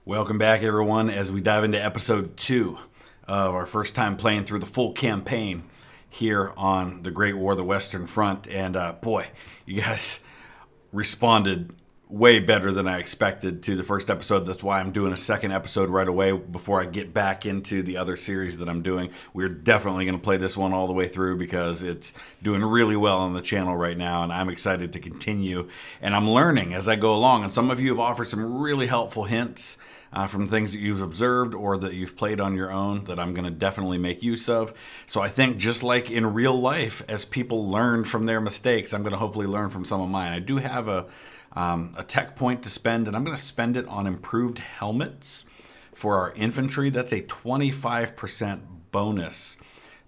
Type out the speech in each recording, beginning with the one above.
Welcome back, everyone, as we dive into episode 2 of our first time playing through the full campaign here on the Great War, the Western Front. And boy, you guys responded way better than I expected to the first episode. That's why I'm doing a second episode right away before I get back into the other series that I'm doing. We're definitely going to play this one all the way through because it's doing really well on the channel right now, and I'm excited to continue. And I'm learning as I go along, and some of you have offered some really helpful hints from things that you've observed or that you've played on your own that I'm going to definitely make use of. So I think just like in real life, as people learn from their mistakes, I'm going to hopefully learn from some of mine. I do have a tech point to spend, and I'm going to spend it on improved helmets for our infantry. That's a 25% bonus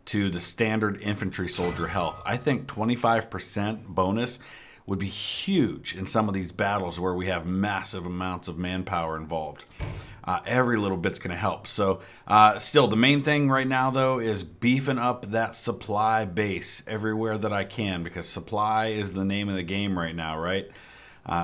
to the standard infantry soldier health. I think 25% bonus would be huge in some of these battles where we have massive amounts of manpower involved. Every little bit's going to help. So still, the main thing right now, though, is beefing up that supply base everywhere that I can, because supply is the name of the game right now, right?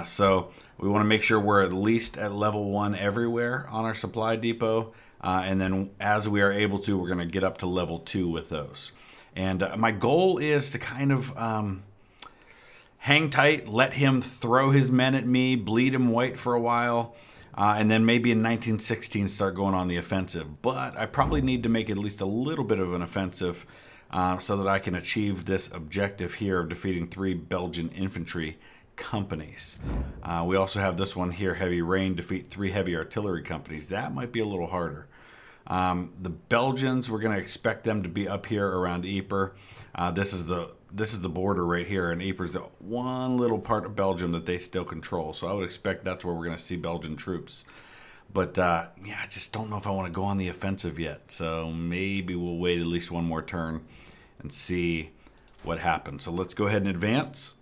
So we want to make sure we're at least at level 1 everywhere on our supply depot. And then as we are able to, we're going to get up to level 2 with those. And my goal is to kind of hang tight, let him throw his men at me, bleed him white for a while, and then maybe in 1916 start going on the offensive. But I probably need to make at least a little bit of an offensive so that I can achieve this objective here of defeating 3 Belgian infantry companies. We also have this one here, heavy rain, defeat 3 heavy artillery companies. That might be a little harder. The Belgians, we're going to expect them to be up here around Ypres. This is the border right here, and Ypres is the one little part of Belgium that they still control. So I would expect that's where we're going to see Belgian troops. But yeah, I just don't know if I want to go on the offensive yet. So maybe we'll wait at least one more turn and see what happens. So let's go ahead and advance.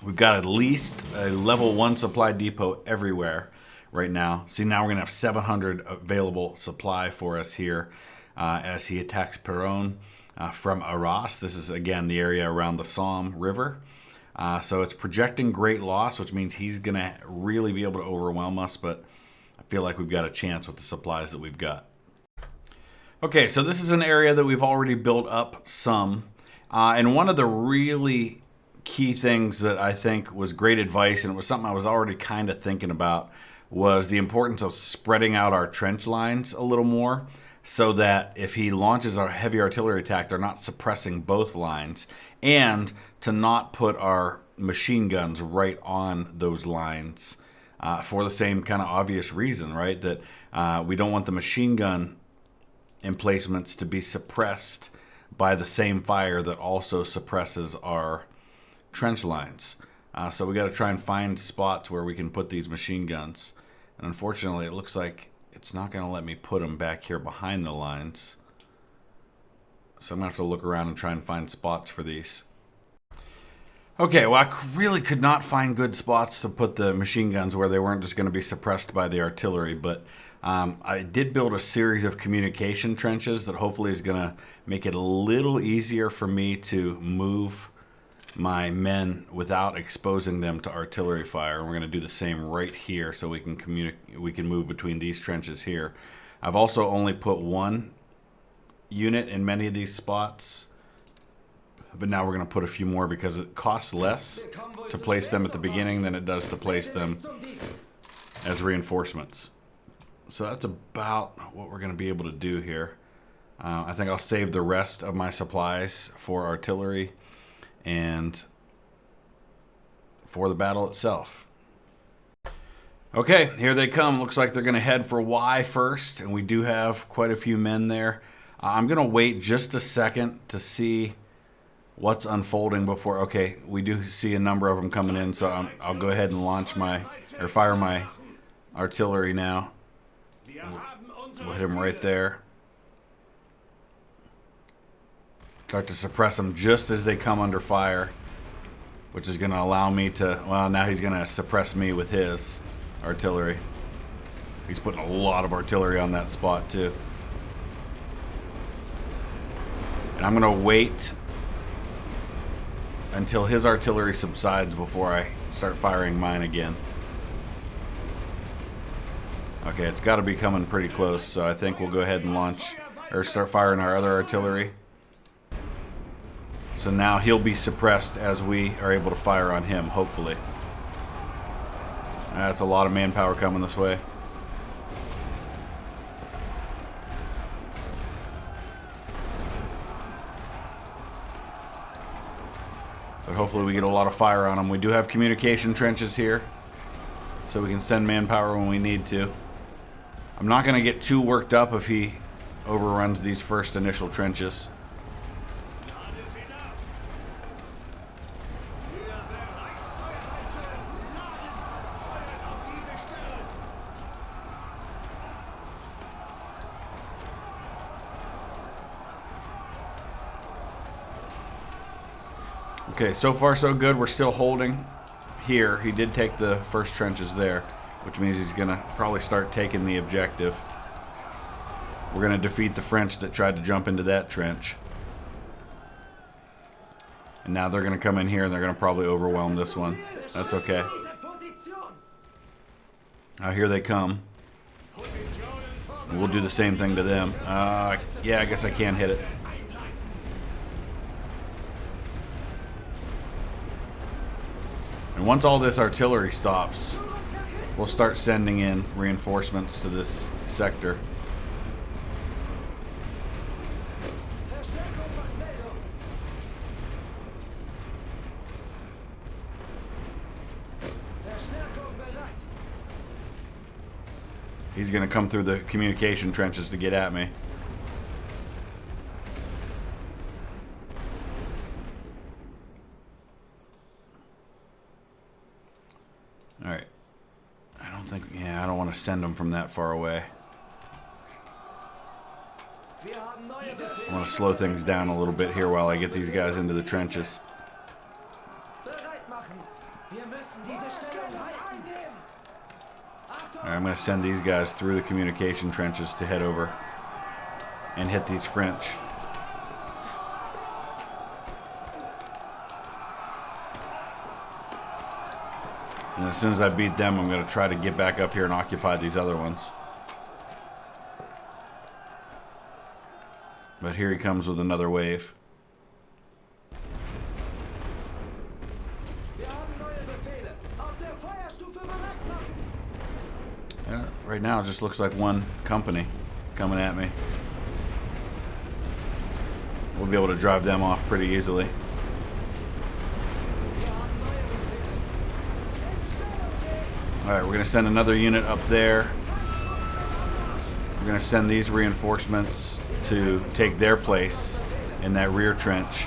We've got at least a level 1 supply depot everywhere right now. See, now we're going to have 700 available supply for us here as he attacks Peronne from Arras. This is, again, the area around the Somme River. So it's projecting great loss, which means he's going to really be able to overwhelm us, but I feel like we've got a chance with the supplies that we've got. Okay, so this is an area that we've already built up some. And one of the really key things that I think was great advice, and it was something I was already kind of thinking about, was the importance of spreading out our trench lines a little more so that if he launches our heavy artillery attack, they're not suppressing both lines, and to not put our machine guns right on those lines for the same kind of obvious reason, right? That we don't want the machine gun emplacements to be suppressed by the same fire that also suppresses our trench lines. So we got to try and find spots where we can put these machine guns. And unfortunately, it looks like it's not going to let me put them back here behind the lines. So I'm going to have to look around and try and find spots for these. Okay, well, I really could not find good spots to put the machine guns where they weren't just going to be suppressed by the artillery, but I did build a series of communication trenches that hopefully is going to make it a little easier for me to move my men without exposing them to artillery fire. We're going to do the same right here so we can move between these trenches here. I've also only put 1 unit in many of these spots, but now we're going to put a few more because it costs less to place them at the beginning than it does to place them as reinforcements. So that's about what we're going to be able to do here. I think I'll save the rest of my supplies for artillery and for the battle itself. Okay, here they come. Looks like they're going to head for Y first, and we do have quite a few men there. I'm going to wait just a second to see what's unfolding before. Okay, we do see a number of them coming in, so I'll go ahead and fire my artillery now. We'll hit him right there. Start to suppress them just as they come under fire, which is going to allow me to, well, now he's going to suppress me with his artillery. He's putting a lot of artillery on that spot too. And I'm going to wait until his artillery subsides before I start firing mine again. Okay, it's got to be coming pretty close, so I think we'll go ahead and launch, or start firing our other artillery. So now he'll be suppressed as we are able to fire on him, hopefully. That's a lot of manpower coming this way. But hopefully we get a lot of fire on them. We do have communication trenches here, so we can send manpower when we need to. I'm not going to get too worked up if he overruns these first initial trenches. Okay, so far so good. We're still holding here. He did take the first trenches there, which means he's going to probably start taking the objective. We're going to defeat the French that tried to jump into that trench. And now they're going to come in here and they're going to probably overwhelm this one. That's okay. Now here they come. And we'll do the same thing to them. Yeah, I guess I can hit it. And once all this artillery stops, we'll start sending in reinforcements to this sector. He's going to come through the communication trenches to get at me. Alright. I don't want to send them from that far away. I want to slow things down a little bit here while I get these guys into the trenches. Alright, I'm going to send these guys through the communication trenches to head over and hit these French. And as soon as I beat them, I'm going to try to get back up here and occupy these other ones. But here he comes with another wave. Yeah, right now it just looks like one company coming at me. We'll be able to drive them off pretty easily. Alright, we're going to send another unit up there. We're going to send these reinforcements to take their place in that rear trench.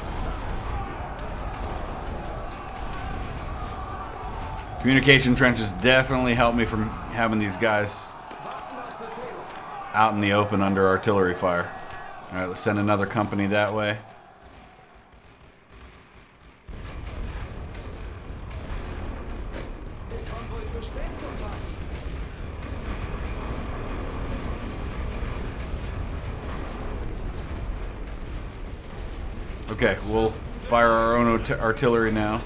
Communication trenches definitely help me from having these guys out in the open under artillery fire. Alright, let's send another company that way. Okay, we'll fire our own artillery now.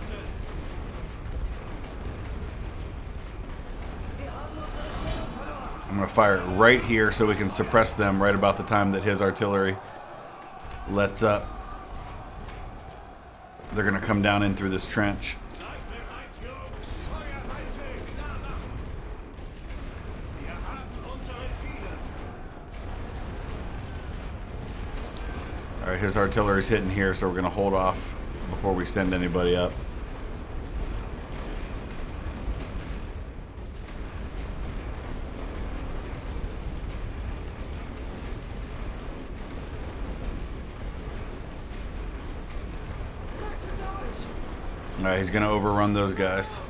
I'm going to fire it right here so we can suppress them right about the time that his artillery lets up. They're going to come down in through this trench. Alright, his artillery's hitting here, so we're going to hold off before we send anybody up. Alright, he's going to overrun those guys.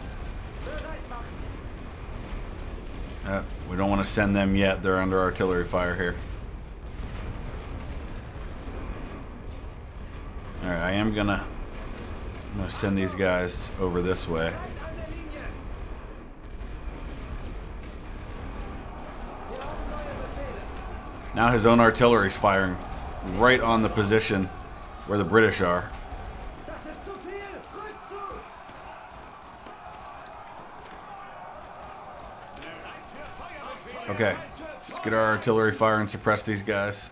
We don't want to send them yet. They're under artillery fire here. Alright, I am going to send these guys over this way. Now his own artillery is firing right on the position where the British are. Okay, let's get our artillery fire and suppress these guys.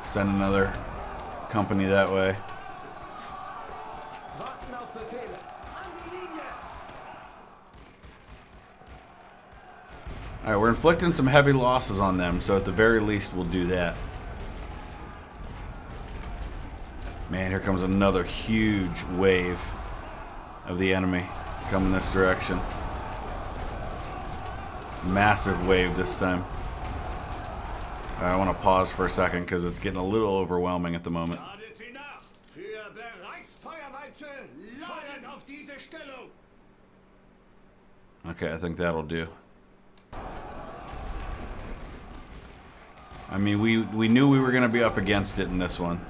Send another company that way. Alright, we're inflicting some heavy losses on them, so at the very least we'll do that. Man, here comes another huge wave of the enemy coming this direction. Massive wave this time. I want to pause for a second because it's getting a little overwhelming at the moment. Okay, I think that'll do. I mean, we knew we were going to be up against it in this one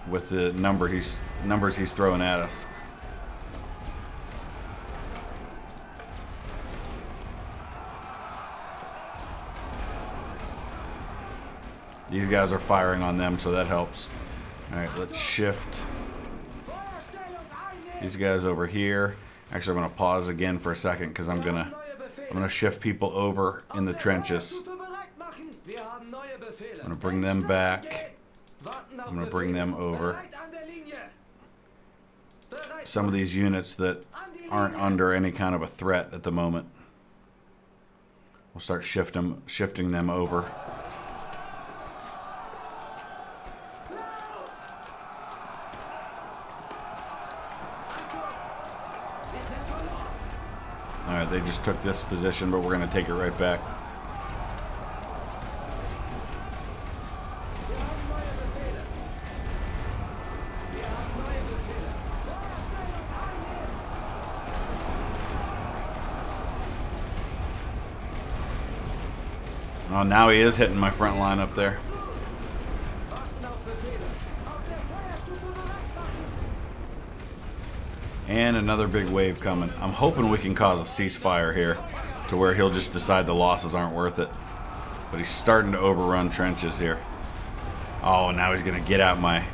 with the numbers he's throwing at us. These guys are firing on them, so that helps. Alright, let's shift these guys over here. Actually, I'm going to pause again for a second because I'm gonna shift people over in the trenches. I'm going to bring them back. I'm going to bring them over. Some of these units that aren't under any kind of a threat at the moment, we'll start shifting them over. Alright, they just took this position, but we're going to take it right back. Oh, now he is hitting my front line up there. And another big wave coming. I'm hoping we can cause a ceasefire here to where he'll just decide the losses aren't worth it. But he's starting to overrun trenches here. Oh, now he's going to get out my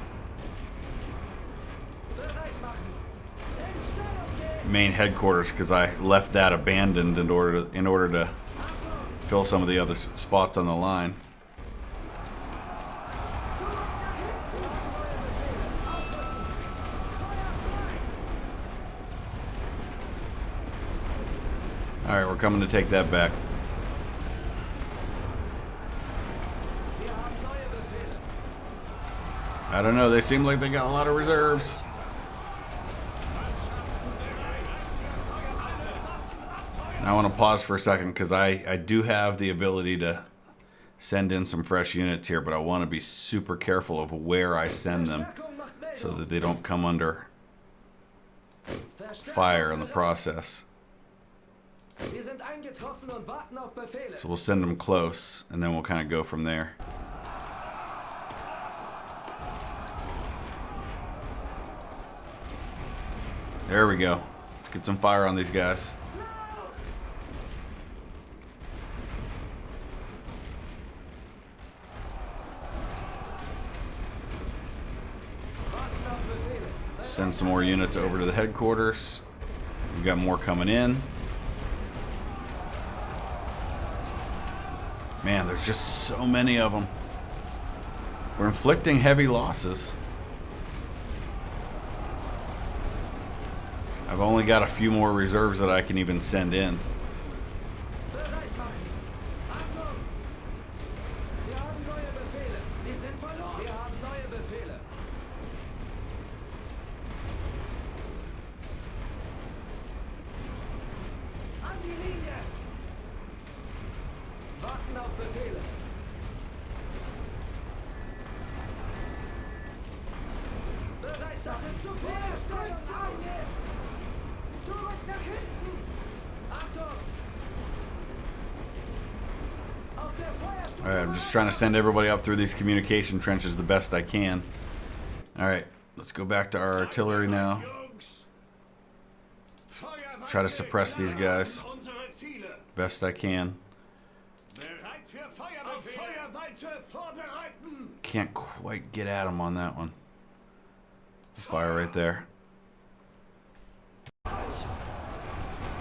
main headquarters because I left that abandoned in order to fill some of the other spots on the line. Alright, we're coming to take that back. I don't know, they seem like they got a lot of reserves. I want to pause for a second because I do have the ability to send in some fresh units here, but I want to be super careful of where I send them so that they don't come under fire in the process. So we'll send them close and then we'll kind of go from there. There we go. Let's get some fire on these guys. Send some more units over to the headquarters. We've got more coming in. Man, there's just so many of them. We're inflicting heavy losses. I've only got a few more reserves that I can even send in. Alright, I'm just trying to send everybody up through these communication trenches the best I can. Alright, let's go back to our artillery now. try to suppress these guys best I can. Can't quite get at him on that one. Fire right there.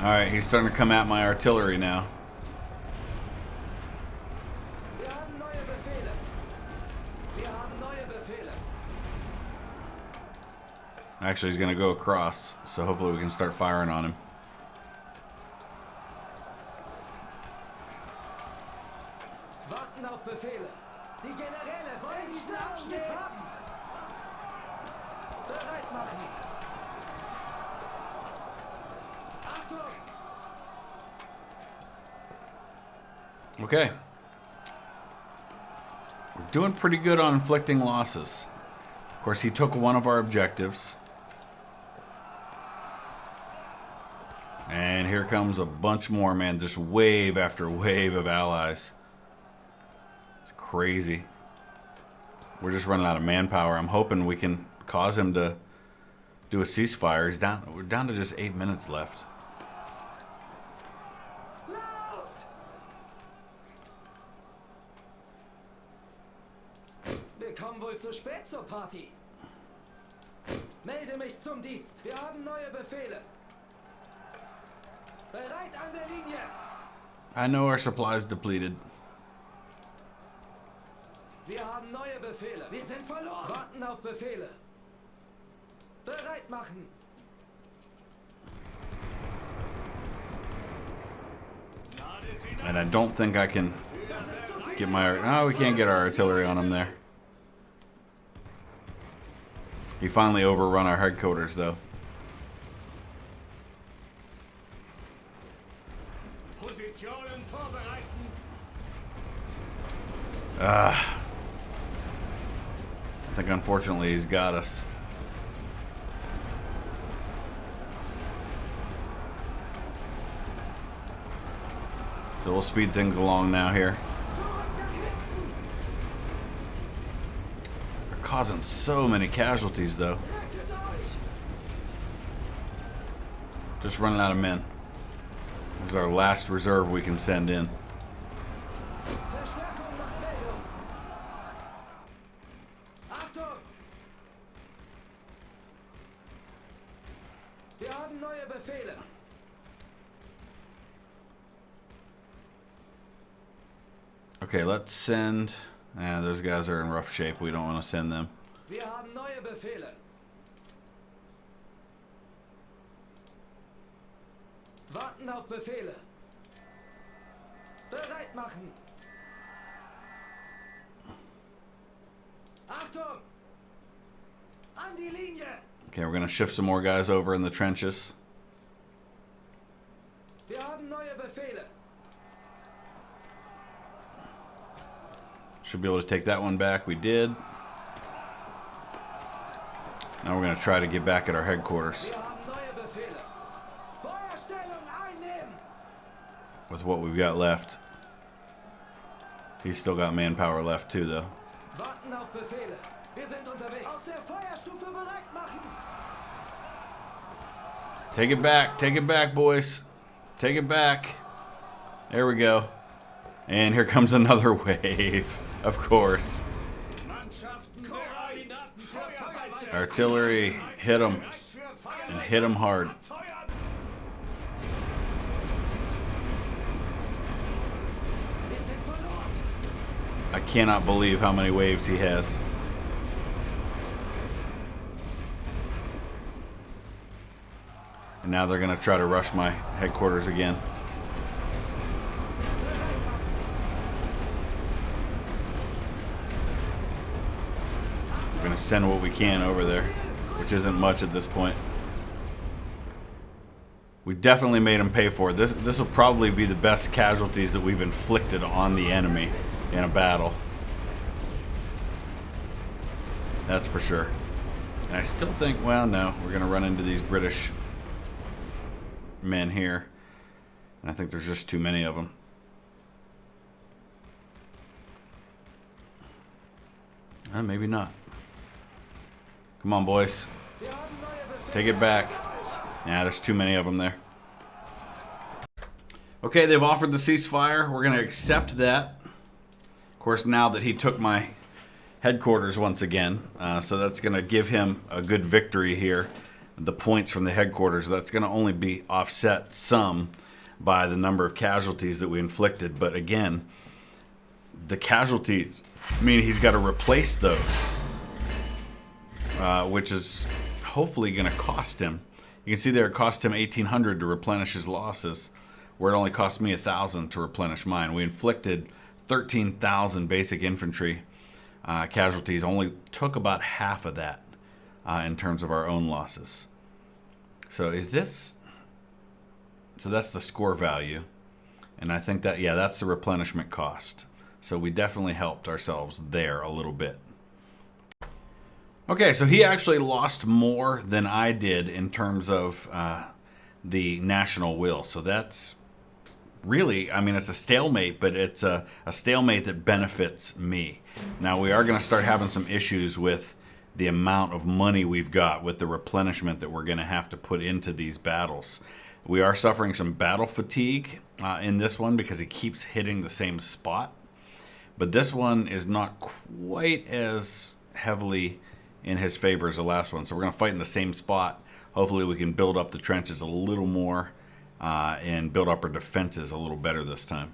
Alright, he's starting to come at my artillery now. Actually, he's going to go across, so hopefully we can start firing on him. Okay. We're doing pretty good on inflicting losses. Of course, he took one of our objectives. And here comes a bunch more, man. Just wave after wave of allies. It's crazy. We're just running out of manpower. I'm hoping we can cause him to do a ceasefire. He's down. We're down to just 8 minutes left. Wir kommen wohl zu spät zur Party. Melde mich zum Dienst. Wir haben neue Befehle. Bereit an der Linie. I know our supplies depleted. Wir haben neue Befehle. Wir sind verloren. Warten auf Befehle. Bereit machen. And I don't think I can get my... Oh, we can't get our artillery on him there. He finally overrun our headquarters, though. I think unfortunately he's got us. So we'll speed things along now here. They're causing so many casualties though. Just running out of men. This is our last reserve we can send in. Okay, let's send... those guys are in rough shape. We don't want to send them. Wir haben neue Befehle. Warten auf Befehle. Bereit machen. Achtung! An die Linie! Okay, we're going to shift some more guys over in the trenches. Wir haben neue Befehle. Should be able to take that one back. We did. Now we're going to try to get back at our headquarters. With what we've got left. He's still got manpower left too, though. Take it back, boys. Take it back. There we go. And here comes another wave. Of course. Artillery, hit them. And hit them hard. I cannot believe how many waves he has. And now they're going to try to rush my headquarters again. We're going to send what we can over there, which isn't much at this point. We definitely made them pay for it. This will probably be the best casualties that we've inflicted on the enemy in a battle. That's for sure. And I still think, well, no, we're going to run into these British men here. And I think there's just too many of them. Maybe not. Come on, boys. Take it back. Yeah, there's too many of them there. Okay, they've offered the ceasefire. We're going to accept that. Of course, now that he took my headquarters once again, so that's going to give him a good victory here. The points from the headquarters, that's going to only be offset some by the number of casualties that we inflicted. But again, the casualties mean he's got to replace those, which is hopefully going to cost him. You can see there it cost him 1,800 to replenish his losses, where it only cost me 1,000 to replenish mine. We inflicted 13,000 basic infantry casualties, only took about half of that in terms of our own losses. So is this... So that's the score value. And I think that, yeah, that's the replenishment cost. So we definitely helped ourselves there a little bit. Okay, so he actually lost more than I did in terms of the national will. So that's really, I mean, it's a stalemate, but it's a stalemate that benefits me. Now, we are going to start having some issues with the amount of money we've got with the replenishment that we're going to have to put into these battles. We are suffering some battle fatigue in this one because he keeps hitting the same spot. But this one is not quite as heavily in his favor as the last one. So we're going to fight in the same spot. Hopefully we can build up the trenches a little more and build up our defenses a little better this time.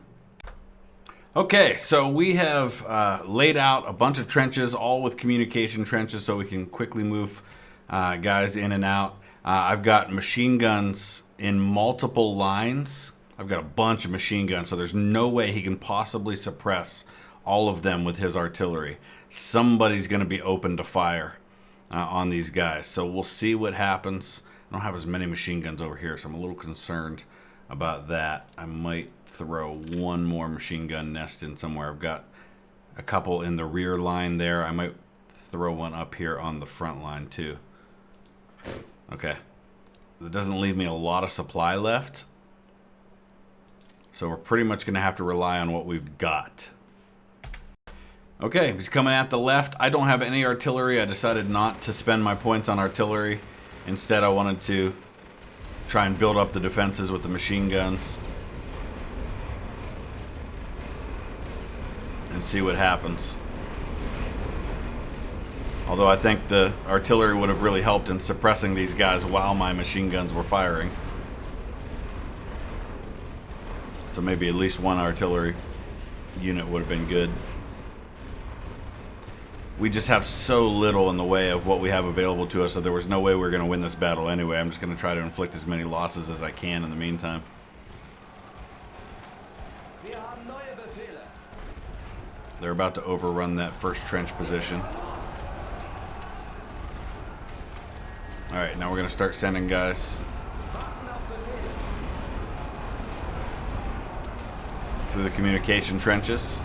Okay, so we have laid out a bunch of trenches, all with communication trenches, so we can quickly move guys in and out. I've got machine guns in multiple lines. I've got a bunch of machine guns, so there's no way he can possibly suppress all of them with his artillery. Somebody's going to be open to fire on these guys, so we'll see what happens. I don't have as many machine guns over here, so I'm a little concerned about that. I might throw one more machine gun nest in somewhere. I've got a couple in the rear line there. I might throw one up here on the front line too. Okay. That doesn't leave me a lot of supply left. So we're pretty much going to have to rely on what we've got. Okay, he's coming at the left. I don't have any artillery. I decided not to spend my points on artillery. Instead, I wanted to try and build up the defenses with the machine guns and see what happens. Although I think the artillery would have really helped in suppressing these guys while my machine guns were firing. So maybe at least one artillery unit would have been good. We just have so little in the way of what we have available to us, so there was no way we were going to win this battle anyway. I'm just going to try to inflict as many losses as I can in the meantime. They're about to overrun that first trench position. Alright, now we're going to start sending guys through the communication trenches.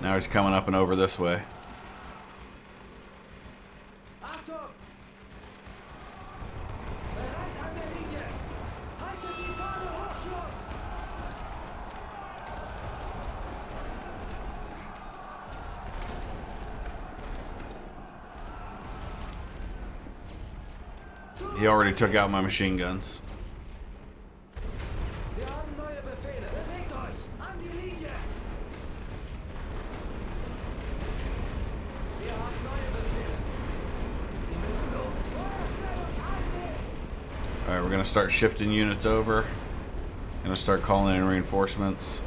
Now he's coming up and over this way. He already took out my machine guns. Alright, we're going to start shifting units over. Going to start calling in reinforcements.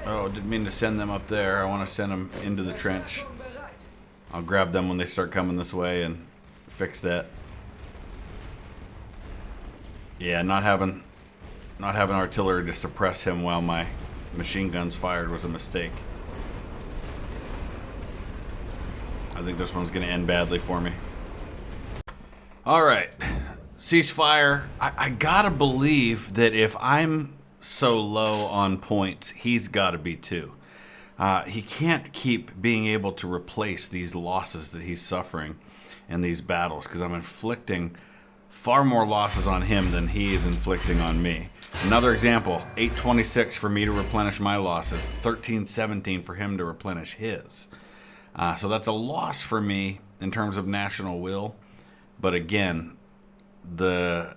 Oh, didn't mean to send them up there. I want to send them into the trench. I'll grab them when they start coming this way and fix that. Yeah, not having artillery to suppress him while my machine guns fired was a mistake. I think this one's going to end badly for me. Alright. Ceasefire. I gotta believe that if I'm so low on points, he's gotta be too. He can't keep being able to replace these losses that he's suffering in these battles, because I'm inflicting far more losses on him than he is inflicting on me. Another example, 826 for me to replenish my losses, 1317 for him to replenish his. So that's a loss for me in terms of national will. But again, the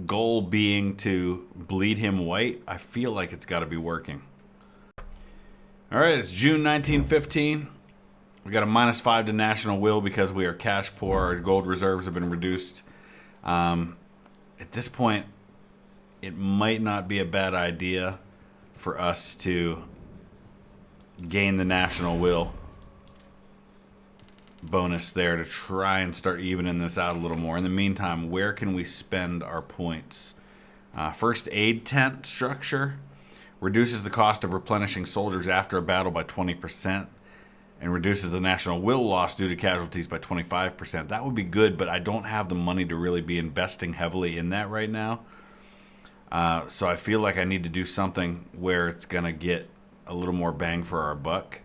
goal being to bleed him white, I feel like it's got to be working. All right, it's June 1915. We got a -5 to national will because we are cash poor. Our gold reserves have been reduced. At this point, it might not be a bad idea for us to gain the national will bonus there to try and start evening this out a little more. In the meantime, where can we spend our points? First aid tent structure reduces the cost of replenishing soldiers after a battle by 20%. And reduces the national will loss due to casualties by 25%. That would be good, but I don't have the money to really be investing heavily in that right now. So I feel like I need to do something where it's going to get a little more bang for our buck.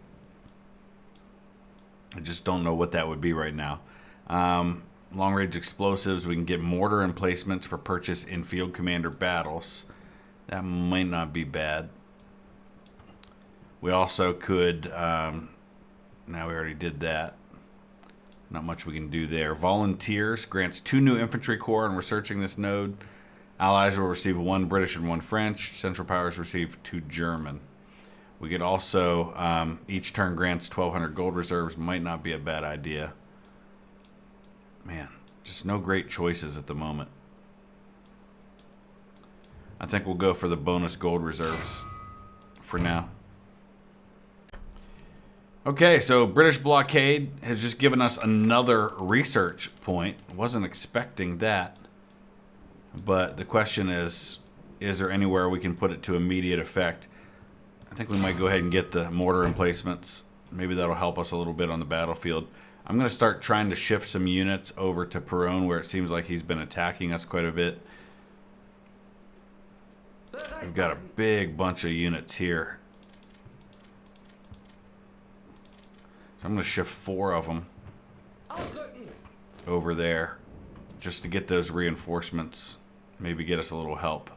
I just don't know what that would be right now. Long-range explosives, we can get mortar emplacements for purchase in field commander battles. That might not be bad. We also could... now we already did that. Not much we can do there. Volunteers grants 2 new infantry corps and researching this node. Allies will receive 1 British and 1 French. Central Powers receive 2 German. We could also, each turn grants 1,200 gold reserves. Might not be a bad idea. Man, just no great choices at the moment. I think we'll go for the bonus gold reserves for now. Okay, so British blockade has just given us another research point. Wasn't expecting that. But the question is there anywhere we can put it to immediate effect? I think we might go ahead and get the mortar emplacements. Maybe that'll help us a little bit on the battlefield. I'm going to start trying to shift some units over to Perón, where it seems like he's been attacking us quite a bit. We've got a big bunch of units here. So I'm going to shift 4 of them over there just to get those reinforcements. Maybe get us a little help.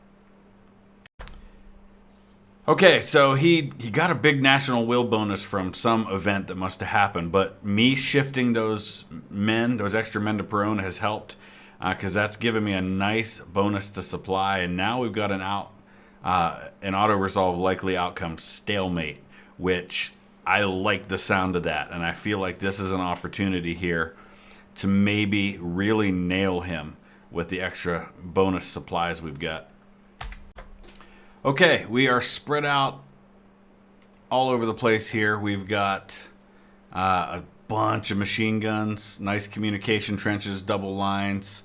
Okay, so he got a big national will bonus from some event that must have happened, but me shifting those extra men to Perón has helped because that's given me a nice bonus to supply, and now we've got an auto-resolve likely outcome stalemate, which... I like the sound of that, and I feel like this is an opportunity here to maybe really nail him with the extra bonus supplies we've got. Okay, we are spread out all over the place here. We've got a bunch of machine guns, nice communication trenches, double lines.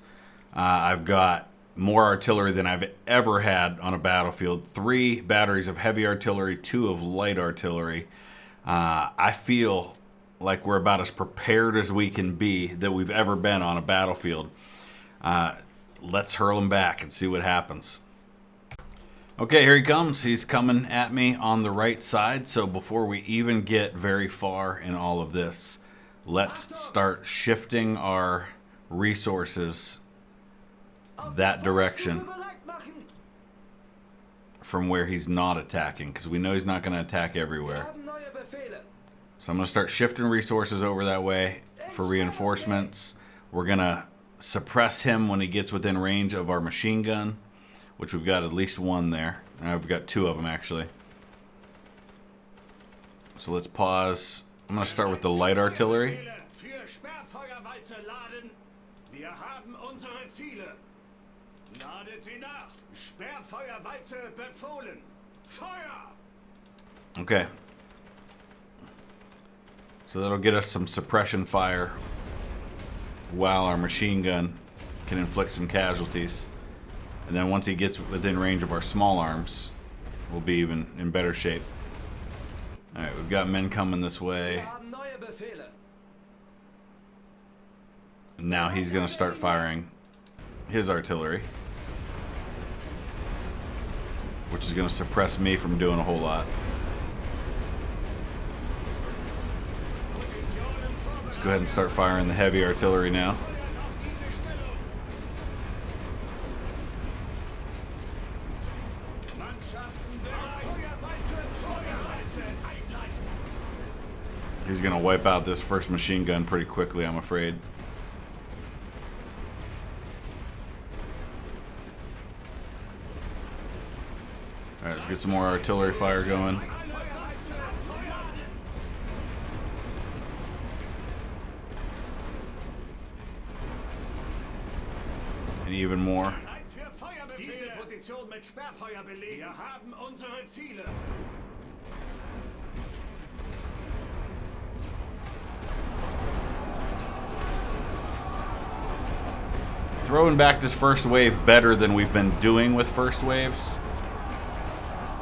I've got more artillery than I've ever had on a battlefield. 3 batteries of heavy artillery, 2 of light artillery. I feel like we're about as prepared as we can be that we've ever been on a battlefield. Let's hurl him back and see what happens. Okay, here he comes. He's coming at me on the right side. So before we even get very far in all of this, let's start shifting our resources that direction from where he's not attacking, because we know he's not going to attack everywhere. So I'm going to start shifting resources over that way for reinforcements. We're going to suppress him when he gets within range of our machine gun, which we've got at least 1 there. And I've got 2 of them, actually. So let's pause. I'm going to start with the light artillery. Okay. So that'll get us some suppression fire while our machine gun can inflict some casualties. And then once he gets within range of our small arms, we'll be even in better shape. Alright, we've got men coming this way. And now he's going to start firing his artillery, which is going to suppress me from doing a whole lot. go ahead and start firing the heavy artillery now. He's going to wipe out this first machine gun pretty quickly, I'm afraid. Alright, let's get some more artillery fire going. And even more. Diese Position mit Sperrfeuer belegen. Wir haben unsere Ziele. Throwing back this first wave better than we've been doing with first waves.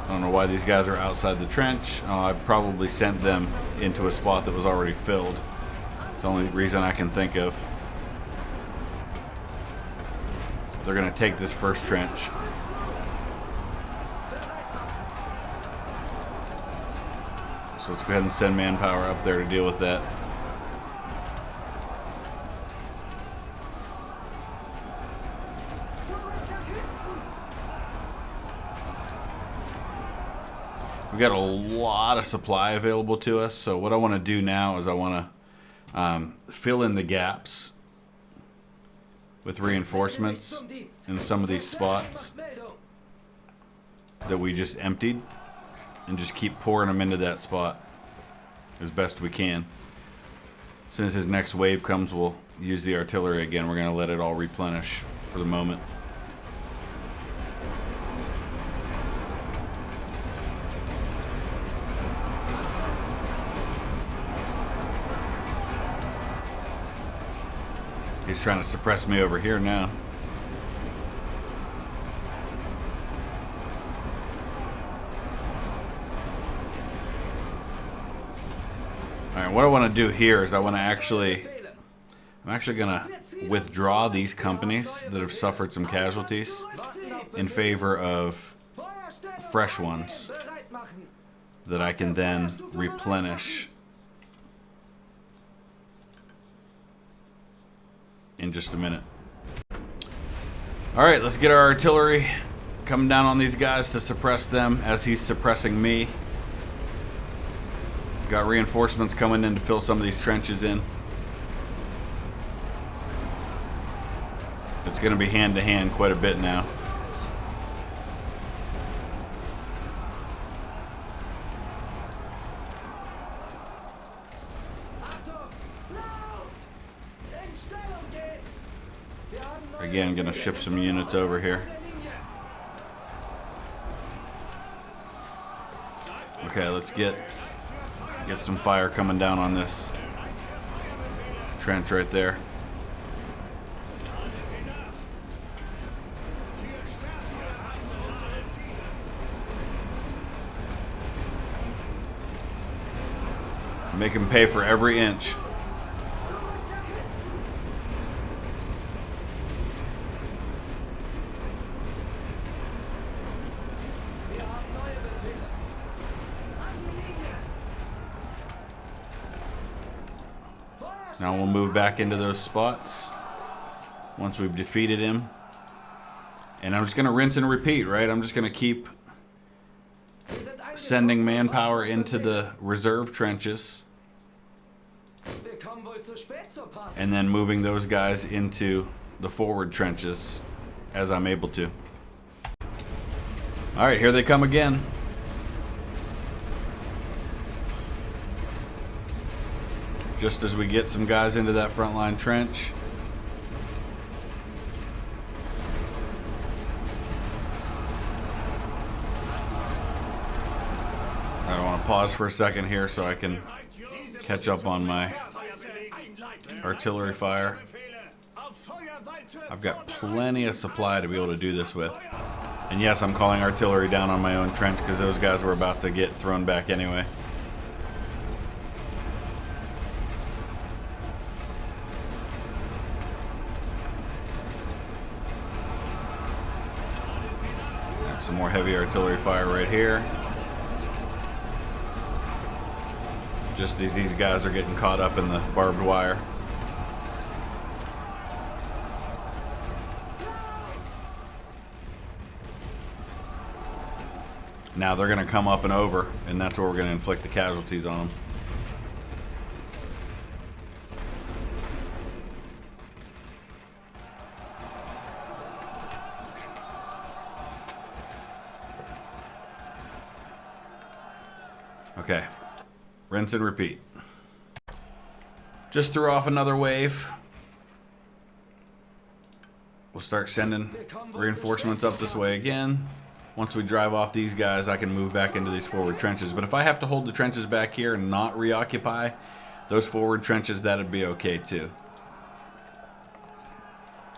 I don't know why these guys are outside the trench. I probably sent them into a spot that was already filled. It's the only reason I can think of. They're going to take this first trench. So let's go ahead and send manpower up there to deal with that. We've got a lot of supply available to us, so what I want to do now is I want to fill in the gaps with reinforcements in some of these spots that we just emptied, and just keep pouring them into that spot as best we can. As soon as his next wave comes, we'll use the artillery again. We're going to let it all replenish for the moment. He's trying to suppress me over here now. Alright, what I want to do here is I'm actually going to withdraw these companies that have suffered some casualties in favor of fresh ones that I can then replenish in just a minute. Alright, let's get our artillery coming down on these guys to suppress them as he's suppressing me. Got reinforcements coming in to fill some of these trenches in. It's going to be hand to hand quite a bit now. Again, gonna shift some units over here. Okay, let's get some fire coming down on this trench right there. Make him pay for every inch. Now we'll move back into those spots once we've defeated him. And I'm just going to rinse and repeat, right? I'm just going to keep sending manpower into the reserve trenches and then moving those guys into the forward trenches as I'm able to. All right, here they come again. Just as we get some guys into that front line trench. I want to pause for a second here so I can catch up on my artillery fire. I've got plenty of supply to be able to do this with. And yes, I'm calling artillery down on my own trench because those guys were about to get thrown back anyway. Some more heavy artillery fire right here. Just as these guys are getting caught up in the barbed wire. Now they're going to come up and over, and that's where we're going to inflict the casualties on them. Okay, rinse and repeat. Just threw off another wave. We'll start sending reinforcements up this way again. Once we drive off these guys, I can move back into these forward trenches. But if I have to hold the trenches back here and not reoccupy those forward trenches, that'd be okay too.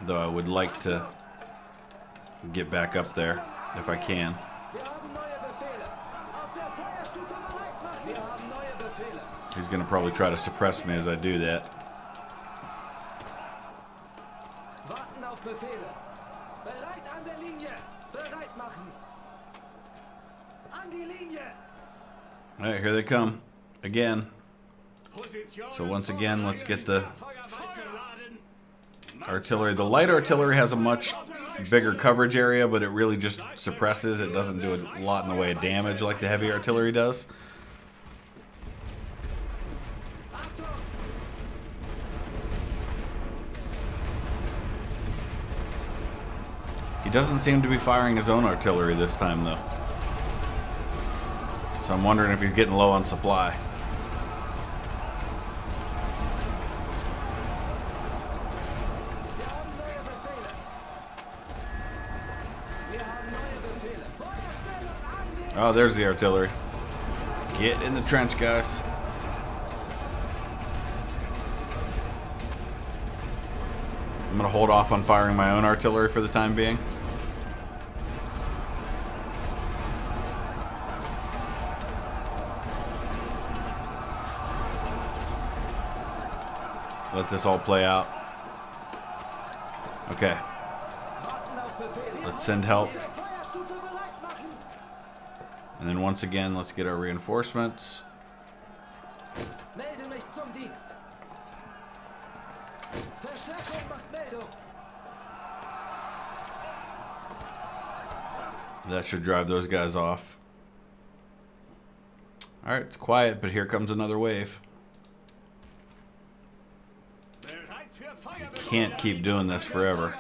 Though I would like to get back up there if I can. He's going to probably try to suppress me as I do that. Warten auf Befehle. Bereit an der Linie. Bereit machen. An die Linie. All right, here they come again. So once again, let's get the artillery. The light artillery has a much bigger coverage area, but it really just suppresses. It doesn't do a lot in the way of damage like the heavy artillery does. He doesn't seem to be firing his own artillery this time, though. So I'm wondering if he's getting low on supply. Oh, there's the artillery. Get in the trench, guys. I'm going to hold off on firing my own artillery for the time being. Let this all play out. Okay. Let's send help. And then once again, let's get our reinforcements. Melde mich zum Dienst. Verstärkung macht Meldung. That should drive those guys off. Alright, it's quiet, but here comes another wave. Can't keep doing this forever.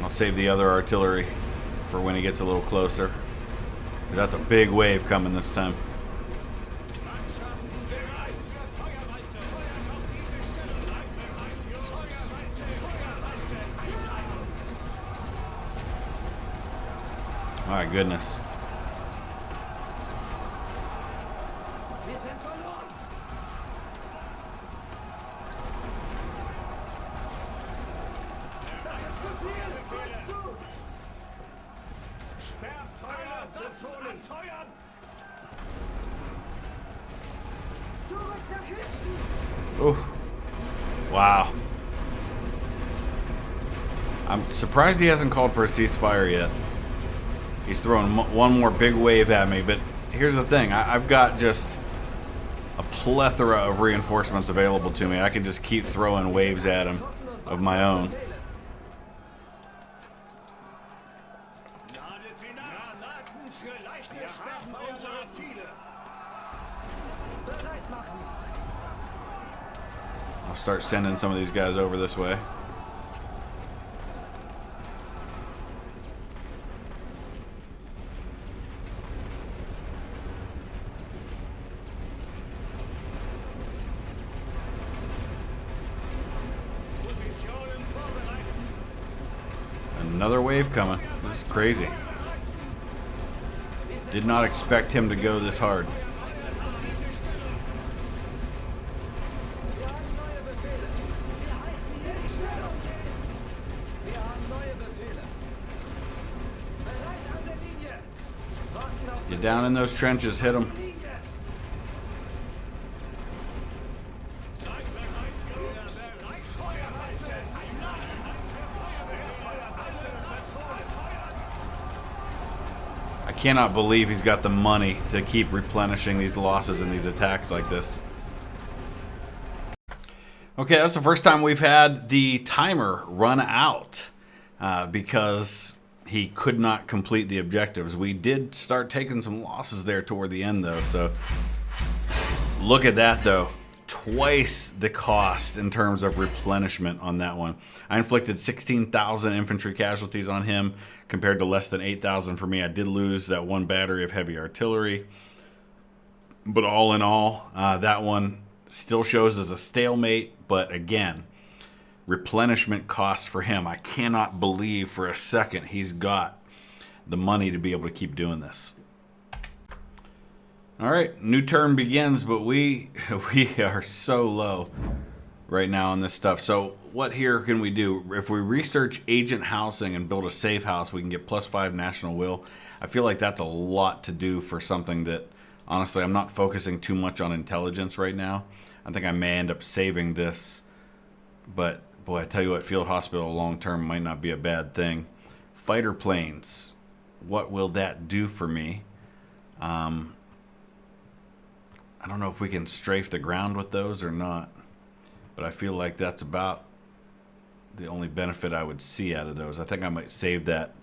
I'll save the other artillery for when he gets a little closer. That's a big wave coming this time. My goodness. Wir sind verloren. Das ist zu viel. Rück zu. Sperrfeuer befohlen. Feuern. Zurück nach hinten. Oh. Wow. I'm surprised he hasn't called for a ceasefire yet. He's throwing one more big wave at me, but here's the thing. I've got just a plethora of reinforcements available to me. I can just keep throwing waves at him of my own. I'll start sending some of these guys over this way. Another wave coming. This is crazy. Did not expect him to go this hard. Get down in those trenches, hit them. Cannot believe he's got the money to keep replenishing these losses and these attacks like this. Okay, that's the first time we've had the timer run out because he could not complete the objectives. We did start taking some losses there toward the end, though. So look at that, though. Twice the cost in terms of replenishment on that one. I inflicted 16,000 infantry casualties on him compared to less than 8,000 for me. I did lose that one battery of heavy artillery. But all in all, that one still shows as a stalemate. But again, replenishment costs for him. I cannot believe for a second he's got the money to be able to keep doing this. All right, new turn begins, but we are so low right now on this stuff. So what here can we do? If we research agent housing and build a safe house, we can get +5 national will. I feel like that's a lot to do for something that, honestly, I'm not focusing too much on intelligence right now. I think I may end up saving this, but boy, I tell you what, field hospital long term might not be a bad thing. Fighter planes, what will that do for me? I don't know if we can strafe the ground with those or not, but I feel like that's about the only benefit I would see out of those. I think I might save that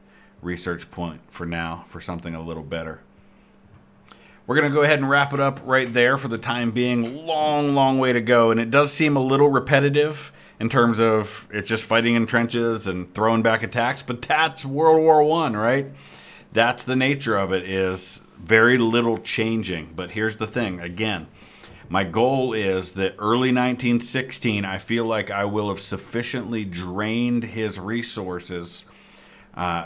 research point for now for something a little better. We're going to go ahead and wrap it up right there for the time being. Long way to go, and it does seem a little repetitive in terms of it's just fighting in trenches and throwing back attacks, but that's World War I, right? That's the nature of it, is very little changing. But here's the thing, again, my goal is that early 1916, I feel like I will have sufficiently drained his resources,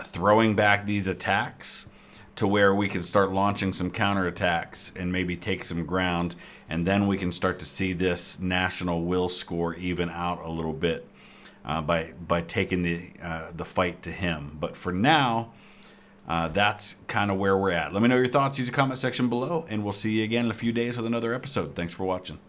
throwing back these attacks, to where we can start launching some counterattacks and maybe take some ground, and then we can start to see this national will score even out a little bit by taking the fight to him. But for now, that's kind of where we're at. Let me know your thoughts. Use the comment section below, and we'll see you again in a few days with another episode. Thanks for watching.